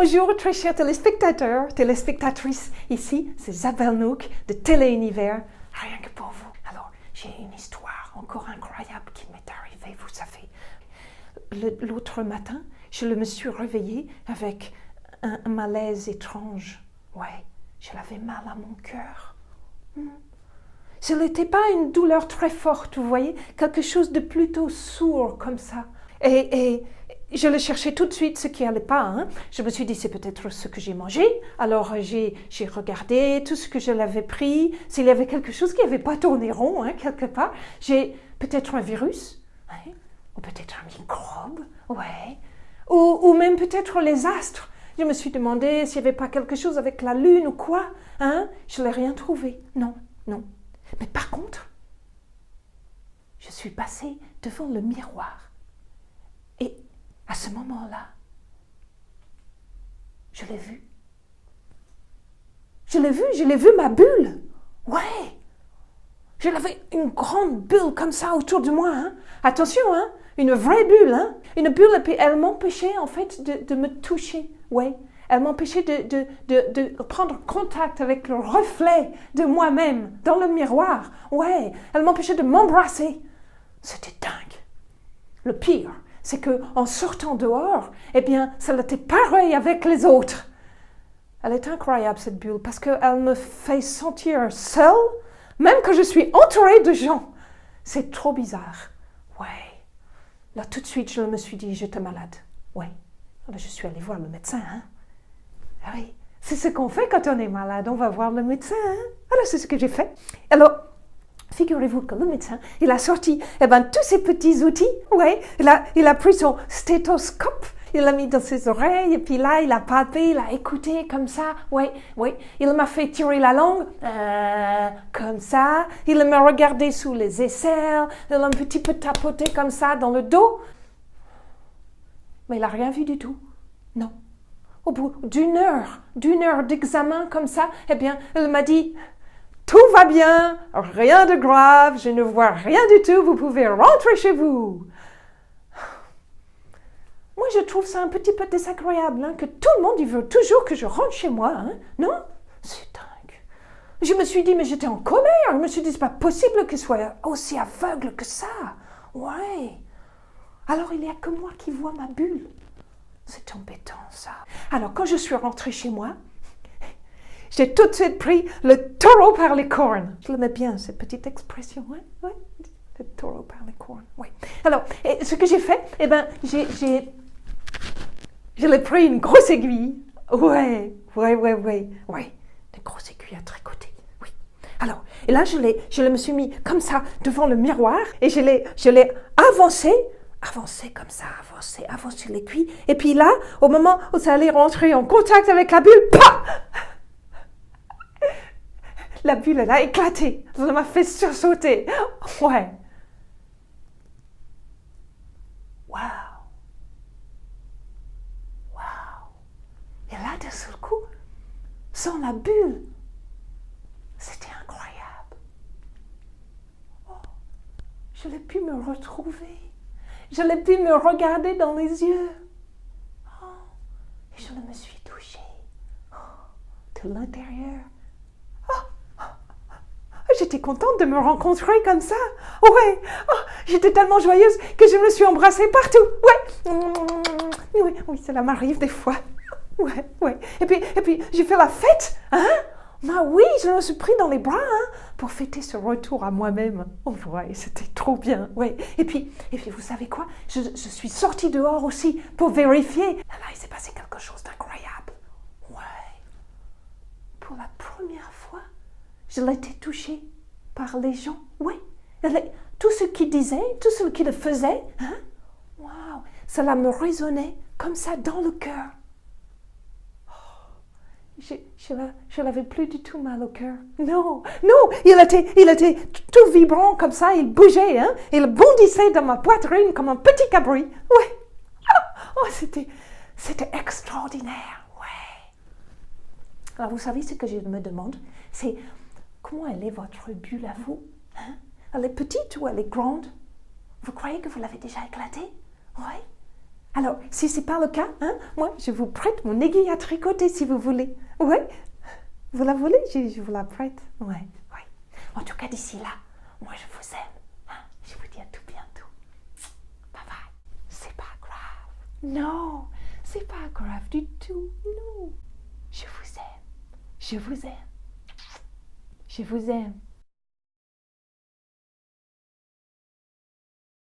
bonjour, très chers téléspectateurs, téléspectatrices. Ici, c'est Isabelle Nook de Télé-Univers, rien que pour vous. Alors, j'ai une histoire encore incroyable qui m'est arrivée, vous savez. L'autre matin, je me suis réveillée avec un malaise étrange. Ouais, j'avais mal à mon cœur. Ce n'était pas une douleur très forte, vous voyez, quelque chose de plutôt sourd comme ça. Et je le cherchais tout de suite, ce qui n'allait pas. Hein. Je me suis dit, c'est peut-être ce que j'ai mangé. Alors, j'ai regardé tout ce que je l'avais pris. S'il y avait quelque chose qui n'avait pas tourné rond, hein, quelque part. J'ai peut-être un virus, ouais. Ou peut-être un microbe, ouais. Ou même peut-être les astres. Je me suis demandé s'il n'y avait pas quelque chose avec la lune ou quoi. Hein. Je n'ai rien trouvé. Non, non. Mais par contre, je suis passée devant le miroir. Et à ce moment-là, je l'ai vu. Je l'ai vu, ma bulle. Ouais. Je l'avais une grande bulle comme ça autour de moi. Hein. Attention, hein. Une vraie bulle. Hein. Une bulle, et puis elle m'empêchait en fait de me toucher. Ouais. Elle m'empêchait de prendre contact avec le reflet de moi-même dans le miroir. Ouais. Elle m'empêchait de m'embrasser. C'était dingue. Le pire, c'est qu'en sortant dehors, eh bien, ça l'était pareil avec les autres. Elle est incroyable, cette bulle, parce qu'elle me fait sentir seule, même que je suis entourée de gens. C'est trop bizarre. Ouais. Là, tout de suite, je me suis dit, j'étais malade. Ouais. Alors, je suis allée voir le médecin. Hein? Ah oui. C'est ce qu'on fait quand on est malade. On va voir le médecin. Hein? Alors, c'est ce que j'ai fait. Alors, figurez-vous que le médecin, il a sorti tous ces petits outils. Ouais. Il a pris son stéthoscope. Il l'a mis dans ses oreilles, et puis là, il a palpé, il a écouté comme ça, oui. Il m'a fait tirer la langue, comme ça. Il m'a regardé sous les aisselles, il a un petit peu tapoté comme ça dans le dos. Mais il n'a rien vu du tout, non. Au bout d'une heure d'examen comme ça, eh bien, il m'a dit, tout va bien, rien de grave, je ne vois rien du tout, vous pouvez rentrer chez vous. Moi, je trouve ça un petit peu désagréable, hein, que tout le monde il veut toujours que je rentre chez moi. Hein. Non? C'est dingue. Je me suis dit, mais j'étais en colère. Je me suis dit, c'est pas possible qu'il soit aussi aveugle que ça. Ouais. Alors, il n'y a que moi qui vois ma bulle. C'est embêtant, ça. Alors, quand je suis rentrée chez moi, j'ai tout de suite pris le taureau par les cornes. Je l'aimais bien, cette petite expression. Ouais, ouais. Le taureau par les cornes. Oui. Alors, ce que j'ai fait, eh bien, je l'ai pris une grosse aiguille. Ouais. Une grosse aiguille à tricoter. Oui. Alors, et là, je me suis mis comme ça devant le miroir et je l'ai avancé comme ça, avancé l'aiguille. Et puis là, au moment où ça allait rentrer en contact avec la bulle, pah! La bulle, elle a éclaté. Ça m'a fait sursauter. Ouais. Et là, d'un seul coup, sans la bulle, c'était incroyable. Oh, je l'ai pu me retrouver. Je l'ai pu me regarder dans les yeux. Oh, et je me suis touchée de l'intérieur. J'étais contente de me rencontrer comme ça. Ouais, j'étais tellement joyeuse que je me suis embrassée partout. Ouais, oui, cela m'arrive des fois. Ouais. Et puis, j'ai fait la fête, hein? Bah oui, je me suis pris dans les bras, hein, pour fêter ce retour à moi-même. Oh, ouais, c'était trop bien, ouais. Et puis, vous savez quoi? Je suis sortie dehors aussi pour vérifier. Là, il s'est passé quelque chose d'incroyable. Ouais. Pour la première fois, je l'étais touchée par les gens. Ouais. Tout ce qu'ils disaient, tout ce qu'ils faisaient, hein? Waouh, cela me résonnait comme ça dans le cœur. Je n'avais plus du tout mal au cœur. Non, il était tout vibrant comme ça, il bougeait, hein, il bondissait dans ma poitrine comme un petit cabri. Ouais. C'était extraordinaire, ouais. Alors, vous savez ce que je me demande, c'est comment elle est votre bulle à vous, hein? Elle est petite ou elle est grande? Vous croyez que vous l'avez déjà éclatée? Ouais. Alors, si ce n'est pas le cas, hein, moi, je vous prête mon aiguille à tricoter si vous voulez. Oui? Vous la voulez? Je vous la prête. Oui, oui. En tout cas, d'ici là, moi, je vous aime. Hein? Je vous dis à tout bientôt. Bye bye. C'est pas grave. Non, c'est pas grave du tout. Non. Je vous aime. Je vous aime. Je vous aime.